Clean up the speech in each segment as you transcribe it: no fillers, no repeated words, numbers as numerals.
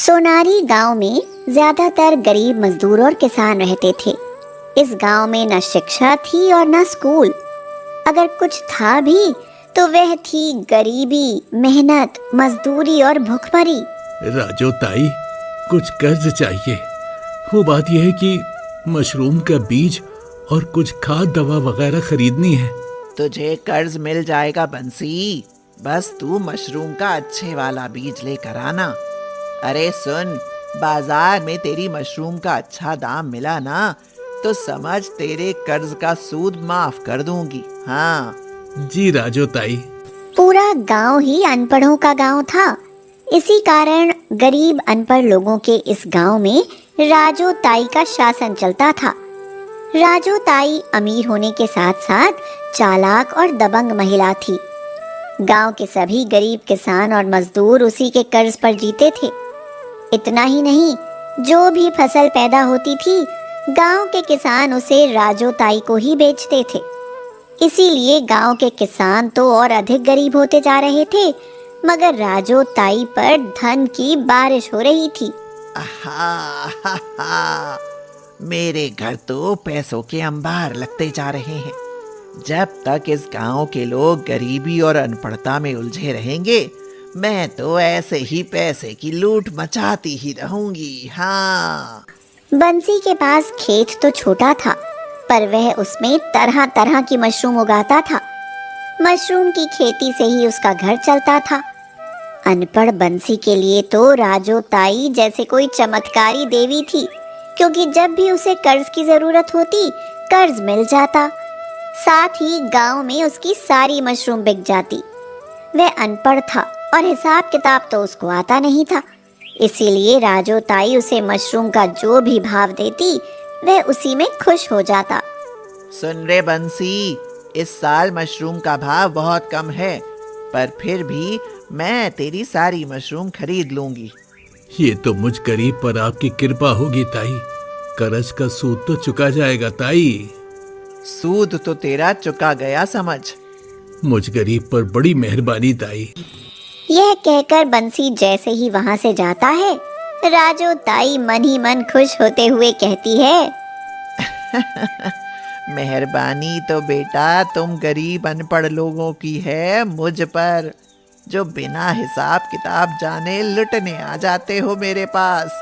सोनारी गांव में ज्यादातर गरीब मजदूर और किसान रहते थे। इस गांव में न शिक्षा थी और न स्कूल। अगर कुछ था भी तो वह थी गरीबी, मेहनत, मजदूरी और भूखमरी। राजू ताई, कुछ कर्ज चाहिए। वो बात यह है कि मशरूम का बीज और कुछ खाद दवा वगैरह खरीदनी है। तुझे कर्ज मिल जाएगा बंसी, बस तू मशरूम का अच्छे वाला बीज लेकर आना। अरे सुन, बाजार में तेरी मशरूम का अच्छा दाम मिला ना तो समझ तेरे कर्ज का सूद माफ कर दूंगी। हाँ जी राजू ताई। पूरा गांव ही अनपढ़ों का गांव था। इसी कारण गरीब अनपढ़ लोगों के इस गांव में राजू ताई का शासन चलता था। राजू ताई अमीर होने के साथ साथ चालाक और दबंग महिला थी। गांव के सभी गरीब किसान और मजदूर उसी के कर्ज पर जीते थे। इतना ही नहीं, जो भी फसल पैदा होती थी गांव के किसान उसे राजू ताई को ही बेचते थे। इसीलिए गांव के किसान तो और अधिक गरीब होते जा रहे थे, मगर राजू ताई पर धन की बारिश हो रही थी। मेरे घर तो पैसों के अंबार लगते जा रहे हैं। जब तक इस गांव के लोग गरीबी और अनपढ़ता में उलझे रहेंगे, मैं तो ऐसे ही पैसे की लूट मचाती ही रहूंगी। हाँ। बंसी के पास खेत तो छोटा था, पर वह उसमें तरह तरह की मशरूम उगाता था। मशरूम की खेती से ही उसका घर चलता था। अनपढ़ बंसी के लिए तो राजू ताई जैसे कोई चमत्कारी देवी थी, क्योंकि जब भी उसे कर्ज की जरूरत होती कर्ज मिल जाता, साथ ही गांव में उसकी सारी मशरूम बिक जाती। वह अनपढ़ था और हिसाब किताब तो उसको आता नहीं था, इसीलिए राजू ताई उसे मशरूम का जो भी भाव देती वह उसी में खुश हो जाता। सुन रे बंसी, इस साल मशरूम का भाव बहुत कम है, पर फिर भी मैं तेरी सारी मशरूम खरीद लूंगी। ये तो मुझ गरीब पर आपकी कृपा होगी ताई। कर्ज का सूद तो चुका जाएगा ताई। सूद तो तेरा चुका गया समझ। मुझ गरीब पर बड़ी मेहरबानी ताई। यह कहकर बंसी जैसे ही वहां से जाता है, राजू ताई मन ही मन खुश होते हुए कहती है, मेहरबानी तो बेटा तुम गरीब अनपढ़ लोगों की है मुझ पर, जो बिना हिसाब किताब जाने लुटने आ जाते हो मेरे पास।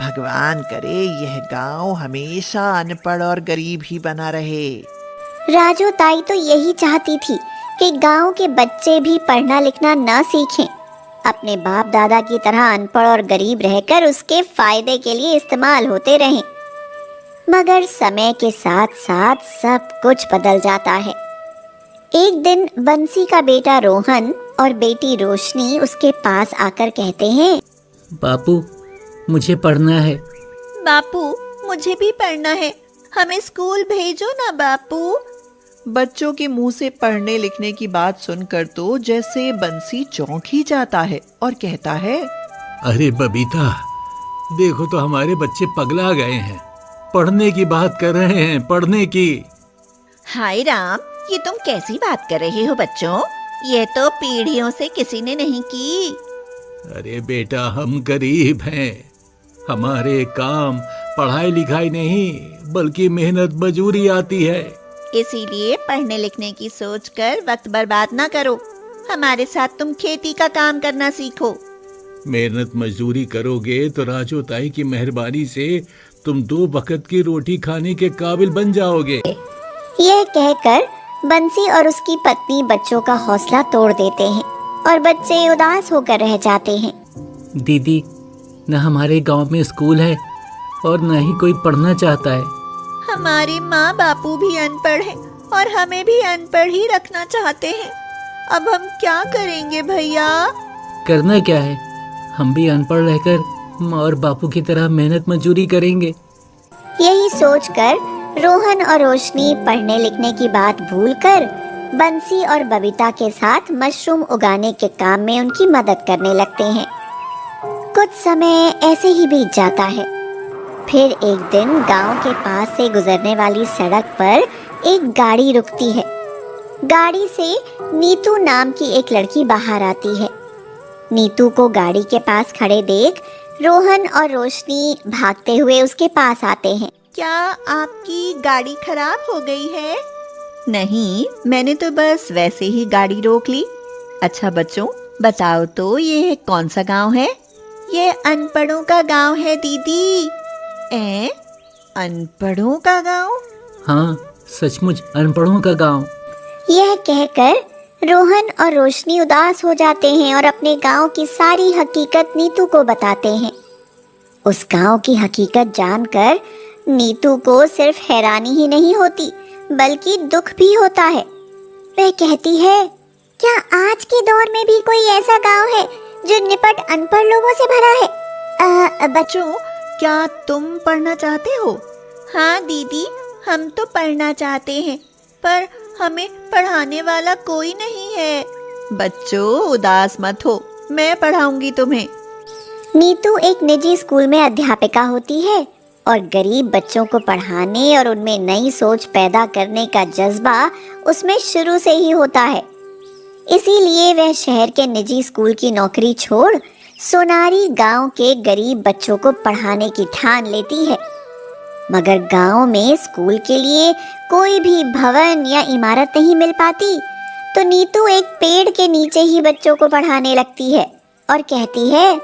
भगवान करे यह गांव हमेशा अनपढ़ और गरीब ही बना रहे। राजू ताई तो यही चाहती थी कि गांव के बच्चे भी पढ़ना लिखना न सीखें, अपने बाप दादा की तरह अनपढ़ और गरीब रहकर उसके फायदे के लिए इस्तेमाल होते रहें। मगर समय के साथ साथ सब कुछ बदल जाता है। एक दिन बंसी का बेटा रोहन और बेटी रोशनी उसके पास आकर कहते हैं, बापू, मुझे पढ़ना है। बापू, मुझे भी पढ़ना है, हमें स्कूल भेजो ना बापू। बच्चों के मुंह से पढ़ने लिखने की बात सुनकर तो जैसे बंसी चौंक ही जाता है और कहता है, अरे बबीता, देखो तो हमारे बच्चे पगला गए हैं। पढ़ने की बात कर रहे हैं, पढ़ने की। हाय राम, ये तुम कैसी बात कर रहे हो बच्चों? ये तो पीढ़ियों से किसी ने नहीं की। अरे बेटा, हम गरीब हैं। हमारे काम पढ़ाई लिखाई नहीं बल्कि मेहनत मजूरी आती है। इसीलिए पढ़ने लिखने की सोचकर वक्त बर्बाद ना करो। हमारे साथ तुम खेती का काम करना सीखो। मेहनत मजदूरी करोगे तो राजू ताई की मेहरबानी से तुम 2 वक्त की रोटी खाने के काबिल बन जाओगे। यह कहकर बंसी और उसकी पत्नी बच्चों का हौसला तोड़ देते हैं और बच्चे उदास होकर रह जाते हैं। दीदी, न हमारे गांव में स्कूल है और न ही कोई पढ़ना चाहता है। हमारे माँ बापू भी अनपढ़ हैं और हमें भी अनपढ़ ही रखना चाहते हैं। अब हम क्या करेंगे भैया? करना क्या है, हम भी अनपढ़ रहकर माँ और बापू की तरह मेहनत मजदूरी करेंगे। यही सोचकर रोहन और रोशनी पढ़ने लिखने की बात भूलकर बंसी और बबीता के साथ मशरूम उगाने के काम में उनकी मदद करने लगते हैं। कुछ समय ऐसे ही बीत जाता है। फिर एक दिन गांव के पास से गुजरने वाली सड़क पर एक गाड़ी रुकती है। गाड़ी से नीतू नाम की एक लड़की बाहर आती है। नीतू को गाड़ी के पास खड़े देख रोहन और रोशनी भागते हुए उसके पास आते हैं। क्या आपकी गाड़ी खराब हो गई है? नहीं, मैंने तो बस वैसे ही गाड़ी रोक ली। अच्छा बच्चों, बताओ तो ये कौन सा गांव है? ये अनपढ़ों का गांव है दीदी। अनपढ़ों का गांव? हाँ, सचमुच अनपढ़ों का गांव। यह कहकर रोहन और रोशनी उदास हो जाते हैं और अपने गांव की सारी हकीकत नीतू को बताते हैं। उस गांव की हकीकत जानकर नीतू को सिर्फ हैरानी ही नहीं होती बल्कि दुख भी होता है। वह कहती है, क्या आज के दौर में भी कोई ऐसा गांव है जो निपट अनपढ़ लोगों से भरा है? बच्चों, क्या तुम पढ़ना चाहते हो? हाँ दीदी, हम तो पढ़ना चाहते हैं, पर हमें पढ़ाने वाला कोई नहीं है। बच्चों उदास मत हो, मैं पढ़ाऊंगी तुम्हें। नीतू एक निजी स्कूल में अध्यापिका होती है और गरीब बच्चों को पढ़ाने और उनमें नई सोच पैदा करने का जज्बा उसमें शुरू से ही होता है। इसीलिए वह शहर के निजी स्कूल की नौकरी छोड़ सोनारी गांव के गरीब बच्चों को पढ़ाने की ठान लेती है। मगर गांव में स्कूल के लिए कोई भी भवन या इमारत नहीं मिल पाती, तो नीतू एक पेड़ के नीचे ही बच्चों को पढ़ाने लगती है और कहती है,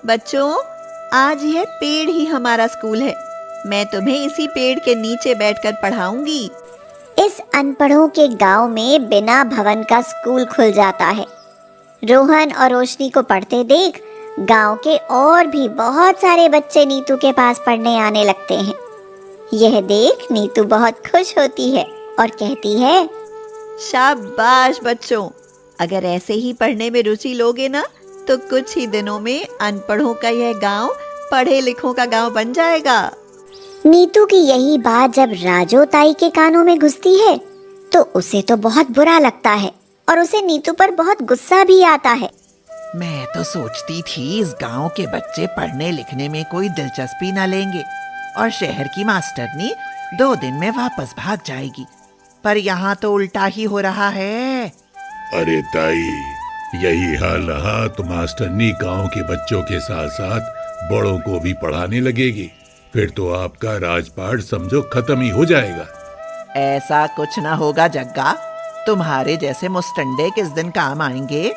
बच्चों, आज यह पेड़ ही हमारा स्कूल है। मैं तुम्हें इसी पेड़ के नीचे बैठकर पढ़ाऊंगी। इस अनपढ़ों के गांव में बिना भवन का स्कूल खुल जाता है। रोहन और रोशनी को पढ़ते देख गांव के और भी बहुत सारे बच्चे नीतू के पास पढ़ने आने लगते हैं। यह देख नीतू बहुत खुश होती है और कहती है, शाबाश बच्चों, अगर ऐसे ही पढ़ने में रुचि लोगे ना तो कुछ ही दिनों में अनपढ़ों का यह गांव पढ़े लिखों का गांव बन जाएगा। नीतू की यही बात जब राजो ताई के कानों में घुसती है तो उसे तो बहुत बुरा लगता है और उसे नीतू पर बहुत गुस्सा भी आता है। मैं तो सोचती थी इस गांव के बच्चे पढ़ने लिखने में कोई दिलचस्पी न लेंगे और शहर की मास्टरनी 2 दिन में वापस भाग जाएगी, पर यहाँ तो उल्टा ही हो रहा है। अरे ताई, यही हाल रहा तो मास्टरनी गांव के बच्चों के साथ साथ बड़ों को भी पढ़ाने लगेगी। फिर तो आपका राजपाट समझो खत्म ही हो जाएगा। ऐसा कुछ न होगा जग्गा, तुम्हारे जैसे मुस्टंडे किस दिन काम आएंगे।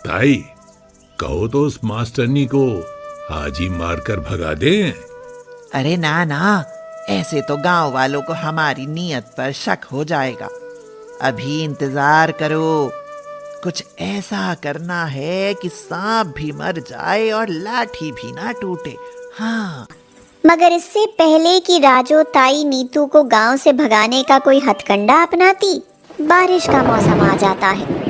ताई, कहो तो उस मास्टरनी को आज ही मारकर भगा दें। अरे ना ना, ऐसे तो गांव वालों को हमारी नीयत पर शक हो जाएगा। अभी इंतजार करो, कुछ ऐसा करना है कि सांप भी मर जाए और लाठी भी ना टूटे। हाँ, मगर इससे पहले कि राजो ताई नीतू को गांव से भगाने का कोई हथकंडा अपनाती, बारिश का मौसम आ जाता है।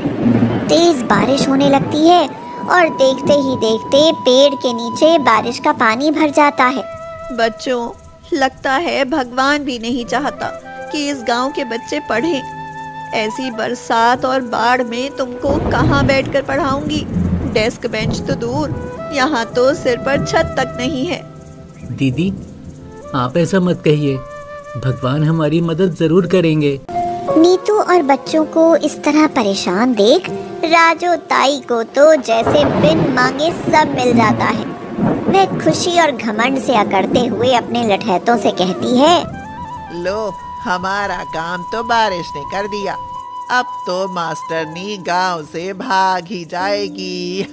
तेज बारिश होने लगती है और देखते ही देखते पेड़ के नीचे बारिश का पानी भर जाता है। बच्चों, लगता है भगवान भी नहीं चाहता कि इस गांव के बच्चे पढ़ें। ऐसी बरसात और बाढ़ में तुमको कहाँ बैठकर पढ़ाऊंगी? डेस्क बेंच तो दूर, यहाँ तो सिर पर छत तक नहीं है। दीदी, आप ऐसा मत कहिए, भगवान हमारी मदद जरूर करेंगे। नीतू और बच्चों को इस तरह परेशान देख राजो ताई को तो जैसे बिन मांगे सब मिल जाता है। वह खुशी और घमंड से अकड़ते हुए अपने लठैतों से कहती है, लो, हमारा काम तो बारिश ने कर दिया। अब तो मास्टरनी गांव से भाग ही जाएगी।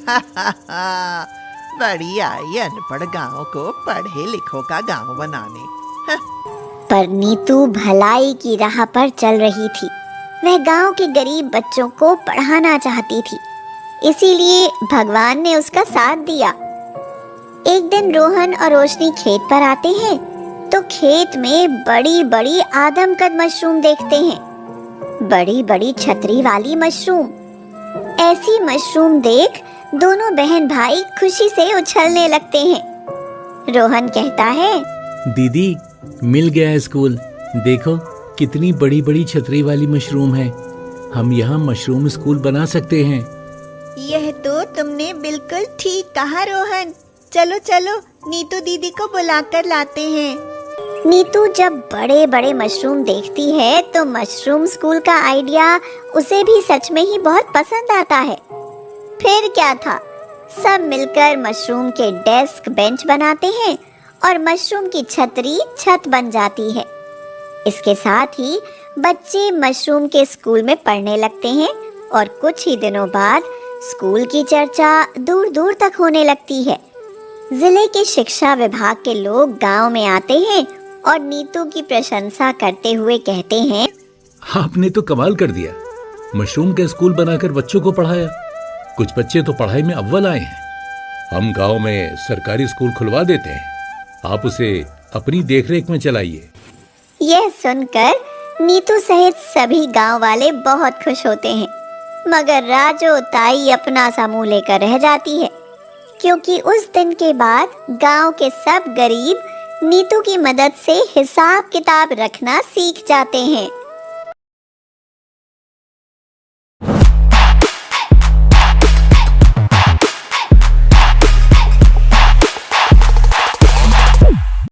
बड़ी आई अनपढ़ गांव को पढ़े लिखों का गांव बनाने। पर नीतू भलाई की राह पर चल रही थी। वह गांव के गरीब बच्चों को पढ़ाना चाहती थी, इसीलिए भगवान ने उसका साथ दिया। एक दिन रोहन और रोशनी खेत पर आते हैं तो खेत में बड़ी बड़ी आदमकद मशरूम देखते हैं, बड़ी बड़ी छतरी वाली मशरूम। ऐसी मशरूम देख दोनों बहन भाई खुशी से उछलने लगते हैं। रोहन कहता है, दीदी, मिल गया है स्कूल। देखो कितनी बड़ी बड़ी छतरी वाली मशरूम है। हम यहाँ मशरूम स्कूल बना सकते हैं। यह तो तुमने बिल्कुल ठीक कहा रोहन। चलो चलो, नीतू दीदी को बुलाकर लाते हैं। नीतू जब बड़े बड़े मशरूम देखती है तो मशरूम स्कूल का आइडिया उसे भी सच में ही बहुत पसंद आता है। फिर क्या था, सब मिलकर मशरूम के डेस्क बेंच बनाते हैं और मशरूम की छतरी छत बन जाती है। इसके साथ ही बच्चे मशरूम के स्कूल में पढ़ने लगते हैं और कुछ ही दिनों बाद स्कूल की चर्चा दूर दूर तक होने लगती है। जिले के शिक्षा विभाग के लोग गांव में आते हैं और नीतू की प्रशंसा करते हुए कहते हैं, आपने तो कमाल कर दिया। मशरूम का स्कूल बनाकर बच्चों को पढ़ाया। कुछ बच्चे तो पढ़ाई में अव्वल आए हैं। हम गांव में सरकारी स्कूल खुलवा देते हैं, आप उसे अपनी देखरेख में चलाइए। यह सुनकर नीतू सहित सभी गांव वाले बहुत खुश होते हैं, मगर राजू ताई अपना सा मुंह लेकर रह जाती है, क्योंकि उस दिन के बाद गांव के सब गरीब नीतू की मदद से हिसाब किताब रखना सीख जाते हैं।